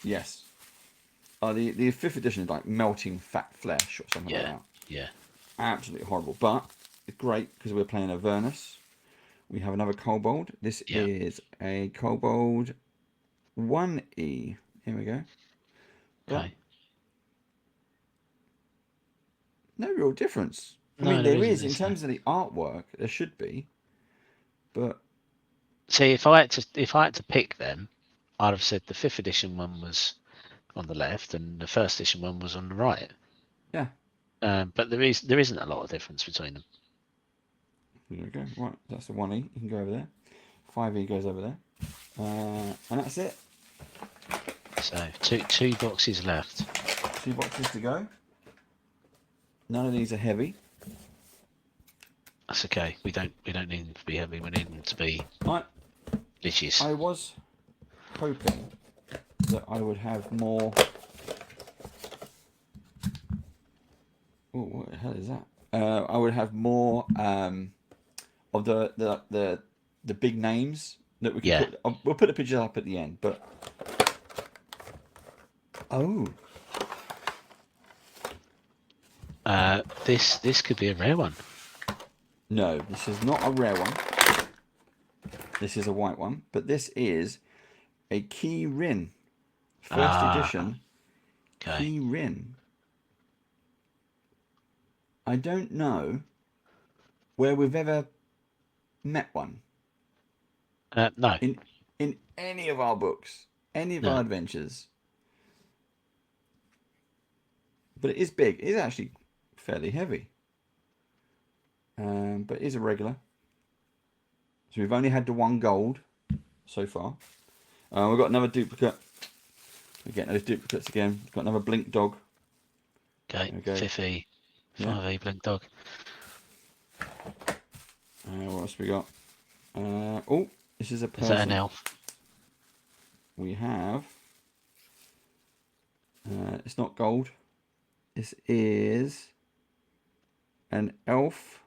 A: Yes. The 5th edition is like melting fat flesh or something like that.
B: Yeah.
A: Absolutely horrible, but it's great because we're playing Avernus. We have another Kobold. This is a Kobold 1E. Here we go.
B: Okay.
A: No real difference. I
B: No,
A: mean, there is
B: isn't,
A: in terms of the artwork. There should be, but
B: see, if I had to pick them, I'd have said the 5th edition one was on the left and the 1st edition one was on the right.
A: Yeah.
B: But there isn't a lot of difference between them.
A: There we go. Right, that's the 1E. You can go over there. 5E goes over there. And that's it.
B: So two boxes left.
A: 2 boxes to go. None of these are heavy.
B: That's okay. We don't need them to be heavy. We need them to be delicious.
A: I was hoping that I would have more. Oh, what the hell is that? I would have more of the big names that we can put. We'll put the pictures up at the end, but
B: this could be a rare one.
A: No, this is not a rare one. This is a white one, but this is a Ki-Rin first edition
B: Okay.
A: Ki-Rin. I don't know where we've ever met one.
B: No.
A: In any of our books, any of
B: No.
A: our adventures. But it is big. It is actually fairly heavy. But it is a regular. So we've only had the one gold so far. We've got another duplicate. We're getting those duplicates again. We've got another blink dog.
B: Okay. 5e. 5e blink dog.
A: What else we got? Oh, this is a person.
B: Is that an elf?
A: We have. It's not gold. This is an elf.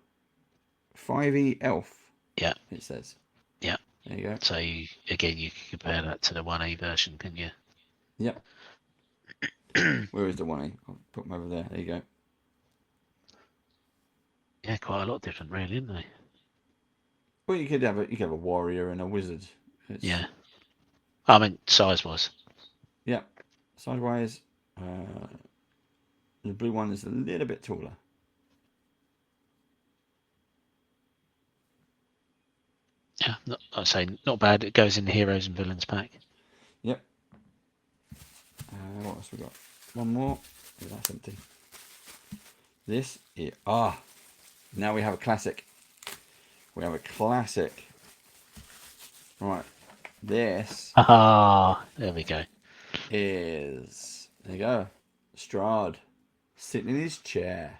A: 5e elf.
B: Yeah.
A: It says.
B: Yeah.
A: There you go.
B: So again, you can compare that to the 1e version, can you?
A: Yep. Where is the 1e? I'll put them over there. There you go.
B: Yeah, quite a lot different, really, isn't they?
A: Well, you could have a warrior and a wizard.
B: Yeah. I mean, size-wise.
A: Yeah. Sidewise, the blue one is a little bit taller.
B: Yeah, I'd say not bad. It goes in the heroes and villains pack.
A: Yep. What else we got? One more. Yeah, that's empty. This is now we have a classic. We have a classic. Right. This
B: There we go.
A: is there you go. Strahd sitting in his chair.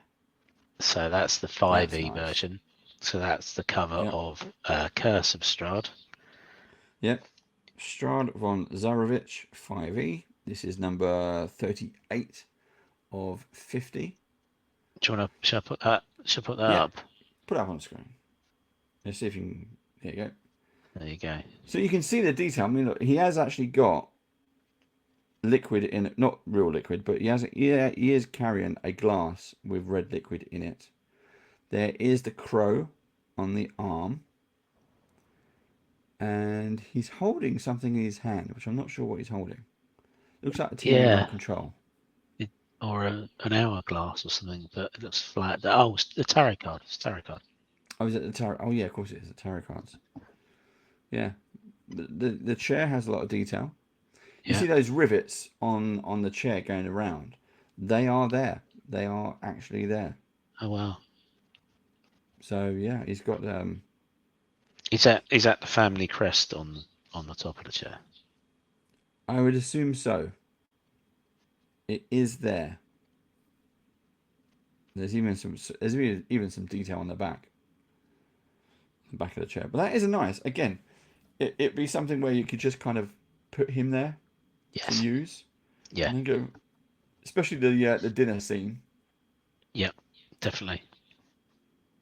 B: So that's the 5e
A: nice.
B: version. So that's the cover
A: Yep.
B: of Curse of Strahd.
A: Yep. Strahd Von Zarovich 5e. This is number 38 of 50.
B: Do you want to? Should I put that up?
A: Put it up on the screen. Let's see if you can. There you go.
B: There you go.
A: So you can see the detail. I mean, look, he has actually got liquid in it, not real liquid, but he is carrying a glass with red liquid in it. There is the crow on the arm, and he's holding something in his hand, which I'm not sure what he's holding. Looks like a TV remote control.
B: Or an hourglass or something, but it looks flat. Oh, it's the tarot card. It's a tarot card.
A: Oh, is it the tarot? Oh, yeah, of course it is. The tarot cards. Yeah. The chair has a lot of detail. You see those rivets on the chair going around? They are there. They are actually there.
B: Oh, wow.
A: So, yeah, he's got...
B: Is that the family crest on the top of the chair?
A: I would assume so. It is there. There's even some detail on the back. The back of the chair. But that is a nice... Again, it'd be something where you could just kind of put him there to use.
B: Yeah.
A: And then go... Especially the dinner scene.
B: Yep, definitely.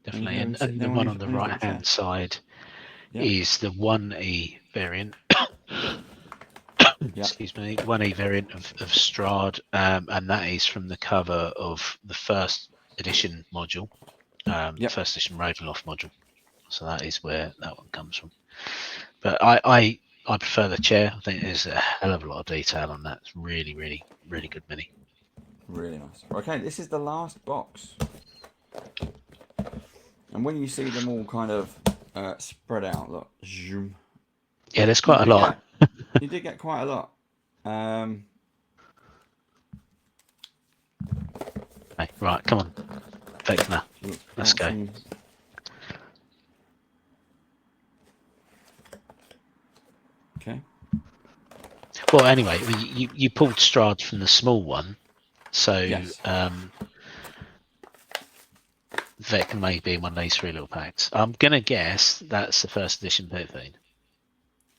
B: Definitely.
A: And
B: And the one on the right-hand side is the 1E variant. Excuse me, 1E variant of Strahd, and that is from the cover of the first edition module, first edition Ravenloft module. So that is where that one comes from. But I prefer the chair. I think there's a hell of a lot of detail on that. It's really, really, really good mini.
A: Really nice. Okay, this is the last box. And when you see them all kind of spread out, look, zoom.
B: Yeah, there's quite a lot.
A: You did get quite a lot.
B: Hey, right, come on. Vecna. Let's go.
A: Okay.
B: Well, anyway, you pulled Strahd from the small one, so Vec may be in one of these 3 little packs. I'm gonna guess that's the first edition Pit Fiend.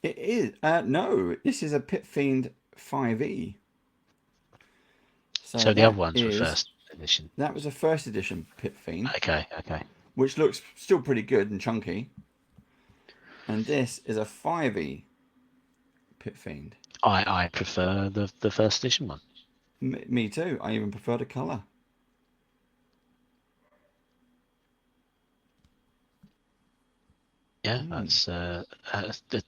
A: It is. No, this is a Pit Fiend 5e.
B: So the other ones were first edition.
A: That was a first edition Pit Fiend.
B: Okay.
A: Which looks still pretty good and chunky. And this is a 5e Pit Fiend.
B: I prefer the first edition one.
A: Me too. I even prefer the colour.
B: Yeah, that's a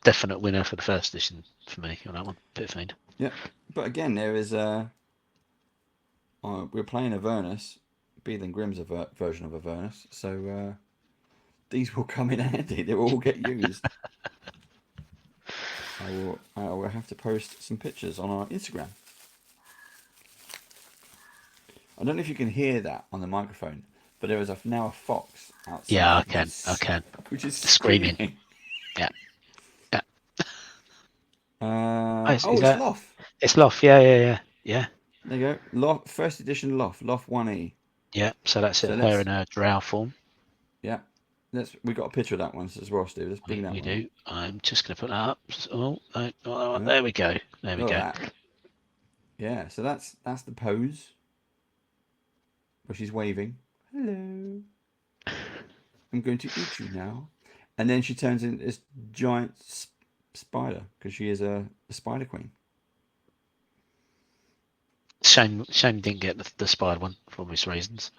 B: definite winner for the first edition for me on that one, Pit Fiend.
A: Yeah, but again, there is we're playing Avernus, Beath and Grimm's version of Avernus, so these will come in handy. They will all get used. I will have to post some pictures on our Instagram. I don't know if you can hear that on the microphone, but there is now a fox outside.
B: Yeah, I can.
A: Which is
B: Screaming. Yeah.
A: It's
B: that...
A: Lothe.
B: It's Lothe. Yeah.
A: There you go. Lothe, first edition Lothe 1E.
B: Yeah. So that's
A: So
B: her in her drow form.
A: Yeah. We got a picture of that one as well, Steve. Let's bring that one.
B: We do. I'm just going to put that up. There we go. There we go.
A: That. Yeah. So that's the pose where she's waving. Hello. I'm going to eat you now. And then she turns into this giant spider because she is a spider queen.
B: Shame didn't get the spider one for obvious reasons.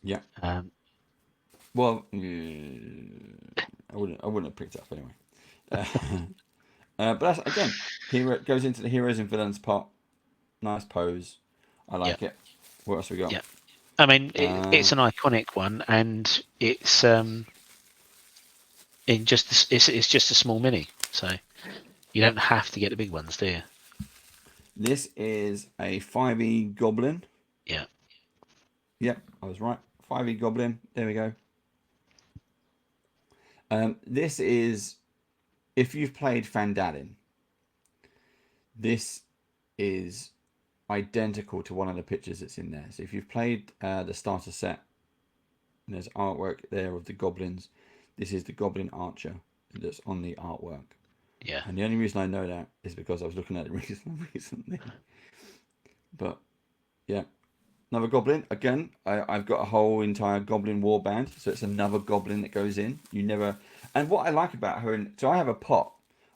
A: Yeah. Well, I wouldn't have picked it up anyway. But that's, again, it goes into the heroes and villains pot. Nice pose. I like it. What else we got?
B: Yeah. I mean, it's an iconic one, and it's it's just a small mini, so you don't have to get the big ones, do you?
A: This is a 5e Goblin.
B: Yeah.
A: Yep, I was right. 5e Goblin. There we go. This is, if you've played Fandalin, this is identical to one of the pictures that's in there. So if you've played the starter set, and there's artwork there of the goblins. This is the Goblin Archer that's on the artwork.
B: Yeah.
A: And the only reason I know that is because I was looking at it recently. But yeah, another goblin. Again, I've got a whole entire goblin warband, so it's another goblin that goes in. And what I like about her, so I have a pot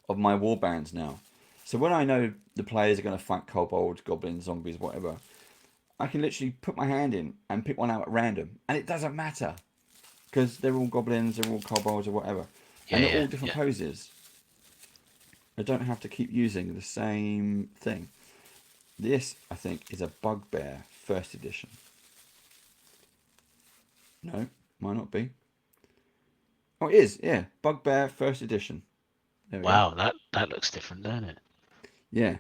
A: of my warbands now. So when I know the players are going to fight kobolds, goblins, zombies, whatever, I can literally put my hand in and pick one out at random, and it doesn't matter because they're all goblins, they're all kobolds, or whatever, and they're all different poses. I don't have to keep using the same thing. This, I think, is a Bugbear first edition. No, might not be. Oh, it is. Yeah, Bugbear first edition.
B: Wow, that looks different, doesn't it?
A: Yeah,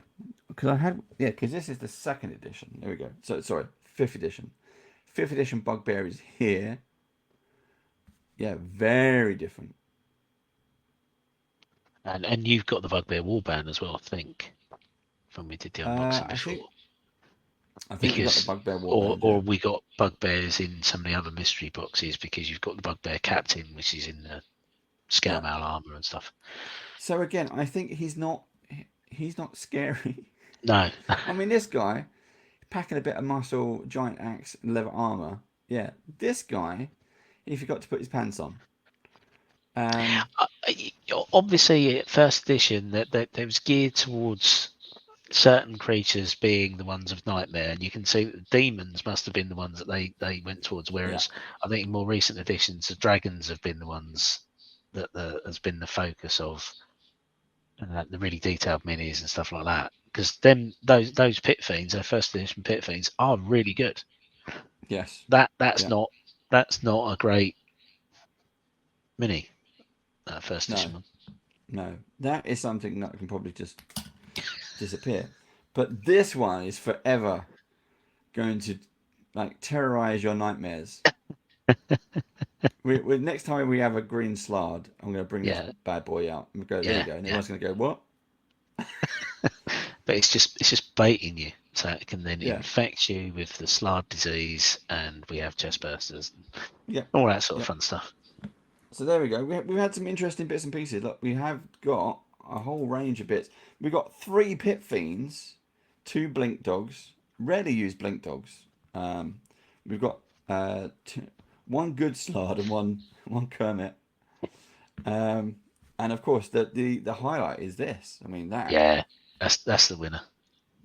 A: because this is the second edition. There we go. So sorry, 5th edition. 5th edition Bugbear is here. Yeah, very different.
B: And you've got the Bugbear warband as well, I think, from we did the unboxing before.
A: I think we got the Bugbear warband.
B: Or we got Bugbears in some of the other mystery boxes because you've got the Bugbear Captain, which is in the Scout Mail armor and stuff.
A: So again, I think he's not scary.
B: No.
A: I mean, this guy, packing a bit of muscle, giant axe, leather armor. Yeah, this guy, he forgot to put his pants on.
B: Obviously, at first edition, that was geared towards certain creatures being the ones of nightmare, and you can see that the demons must have been the ones that they went towards. Whereas I think in more recent editions, the dragons have been the ones that has been the focus of the really detailed minis and stuff like that. Because then those pit fiends, their first edition pit fiends, are really good.
A: Yes.
B: That's not a great mini. First edition one.
A: No, that is something that can probably just disappear. But this one is forever going to terrorize your nightmares. Next time we have a green Slaad, I'm going to bring this bad boy out and go, there you go, and everyone's going to go, what?
B: But it's just baiting you, so it can then infect you with the Slaad disease, and we have chest bursters, all that sort of fun stuff. So
A: there we go. We've had some interesting bits and pieces. Look, we have got a whole range of bits. We've got 3 pit fiends, 2 blink dogs, rarely used blink dogs. We've got 1 good Slaad and one Kermit. And of course, the highlight is this. I mean that.
B: Yeah, that's the winner.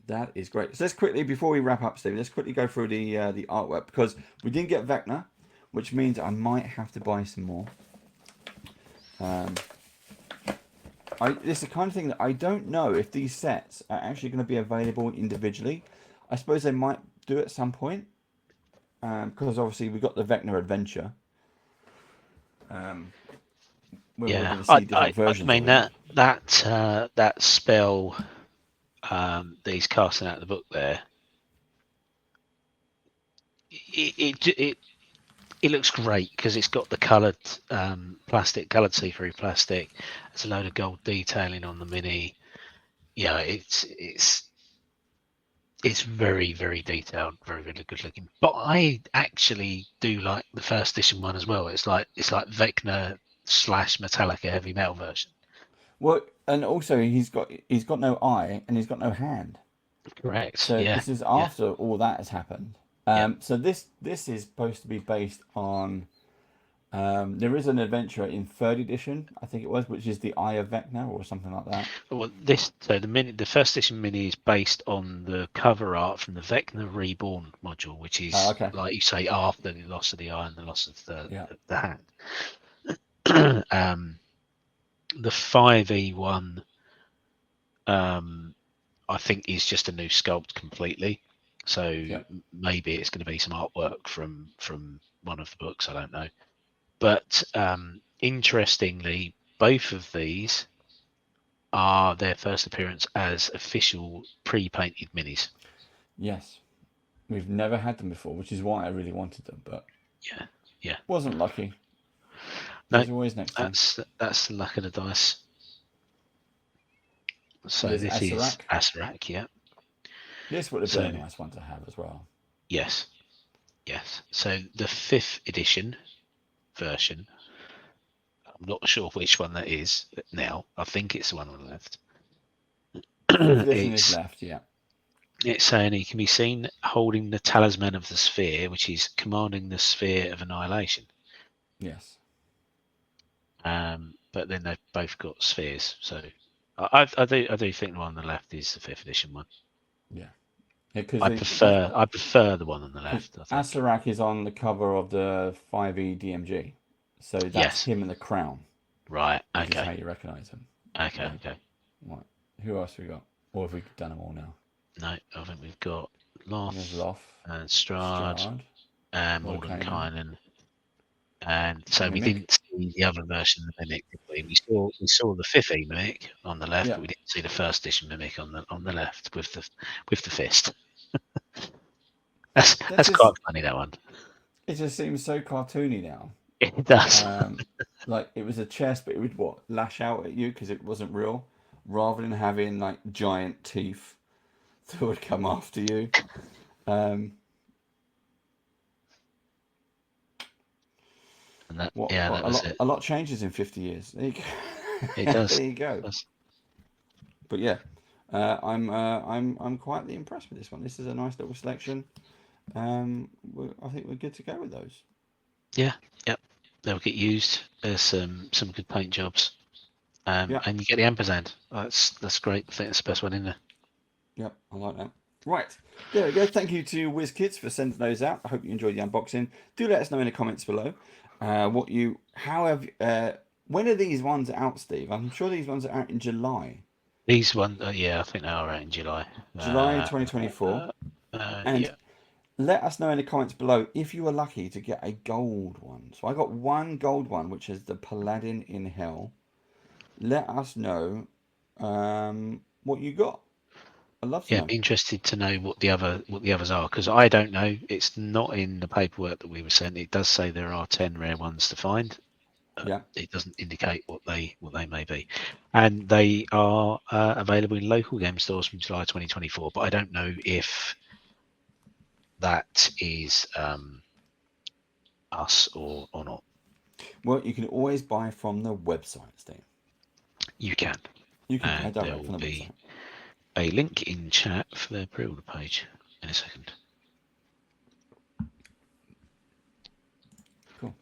A: That is great. So let's quickly, before we wrap up, Steve, let's quickly go through the artwork, because we didn't get Vecna, which means I might have to buy some more. This is the kind of thing that I don't know if these sets are actually going to be available individually. I suppose they might do at some point, because obviously we got the Vecna adventure. Where we're going to see different versions.
B: I mean
A: of it.
B: that spell that he's casting out of the book there. It looks great because it's got the coloured plastic, coloured see-through plastic. There's a load of gold detailing on the mini. Yeah, it's very, very detailed, very, very good looking. But I actually do like the first edition one as well. It's like Vecna / Metallica heavy metal version.
A: Well, and also he's got no eye and he's got no hand.
B: Correct.
A: So this is after all that has happened. So this is supposed to be based on. There is an adventure in 3rd edition, I think it was, which is the Eye of Vecna or something like that.
B: Well, the first edition mini is based on the cover art from the Vecna Reborn module, which is like you say after the loss of the eye and the loss of the hand. The 5e1, I think, is just a new sculpt completely. So maybe it's going to be some artwork from one of the books. I don't know. But interestingly, both of these are their first appearance as official pre-painted minis.
A: Yes, we've never had them before, which is why I really wanted them, but wasn't lucky. There's always next time.
B: That's the luck of the dice. So this is Acerak, yeah.
A: This would have been a nice one to have as well.
B: Yes. So the 5th edition version, I'm not sure which one that is now. I think it's the one on the left.
A: It's left, yeah.
B: It's saying he can be seen holding the talisman of the sphere, which is commanding the sphere of annihilation.
A: Yes.
B: But then they've both got spheres, so I do think the one on the left is the 5th edition one.
A: Yeah.
B: I prefer the one on the left.
A: Acerak is on the cover of the 5e DMG, so that's him in the crown.
B: Right.
A: Okay. Is how you recognise him.
B: Okay.
A: Right. Who else have we got? Or have we done them all now?
B: No, I think we've got Lothe and
A: Strahd
B: and Mordenkainen. And so we didn't see the other version of the Mimic, did we? We saw the 5e Mimic on the left, but we didn't see the 1st edition Mimic on the left with the fist. That's quite funny, that one.
A: It just seems so cartoony now.
B: It does.
A: Like it was a chest, but it would lash out at you because it wasn't real, rather than having like giant teeth that would come after you.
B: And
A: a lot changes in 50 years. There you go.
B: It does.
A: There you go. But yeah, I'm quietly impressed with this one. This is a nice little selection. I think we're good to go with those.
B: Yeah. Yep. They'll get used. There's some good paint jobs. And you get the ampersand. That's great. I think that's the best one in there.
A: Yep, I like that. Right, there we go. Thank you to WizKids for sending those out. I hope you enjoyed the unboxing. Do let us know in the comments below when are these ones out, Steve? I'm sure these ones are out in July.
B: These ones, I think they are out in July.
A: July 2024. Let us know in the comments below if you were lucky to get a gold one. So I got one gold one, which is the Paladin in Hell. Let us know what you got. I'd love to know.
B: I'm interested to know what the others are, because I don't know. It's not in the paperwork that we were sent. It does say there are 10 rare ones to find. It doesn't indicate what they may be, and they are available in local game stores from July 2024. But I don't know if that is us or not.
A: Well, you can always buy from the website, Steve.
B: You can.
A: Buy direct from the website.
B: A link in chat for their pre-order page in a second.
A: Cool.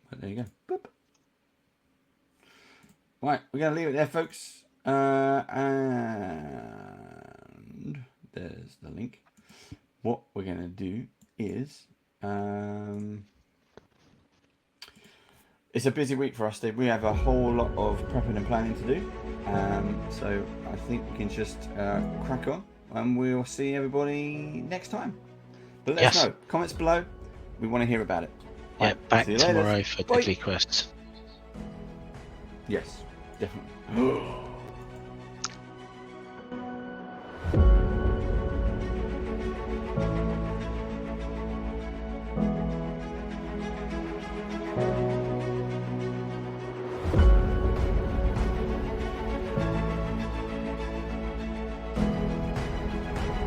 A: Right, there you go. Boop. Right, we're going to leave it there, folks. And there's the link. What we're going to do is... it's a busy week for us, Steve. We have a whole lot of prepping and planning to do. So I think we can just crack on. And we'll see everybody next time. But let us know. Comments below. We want to hear about it.
B: Yeah,
A: Right,
B: back
A: see you later.
B: tomorrow for
A: Bye.
B: Deadly Quests.
A: Yes, definitely.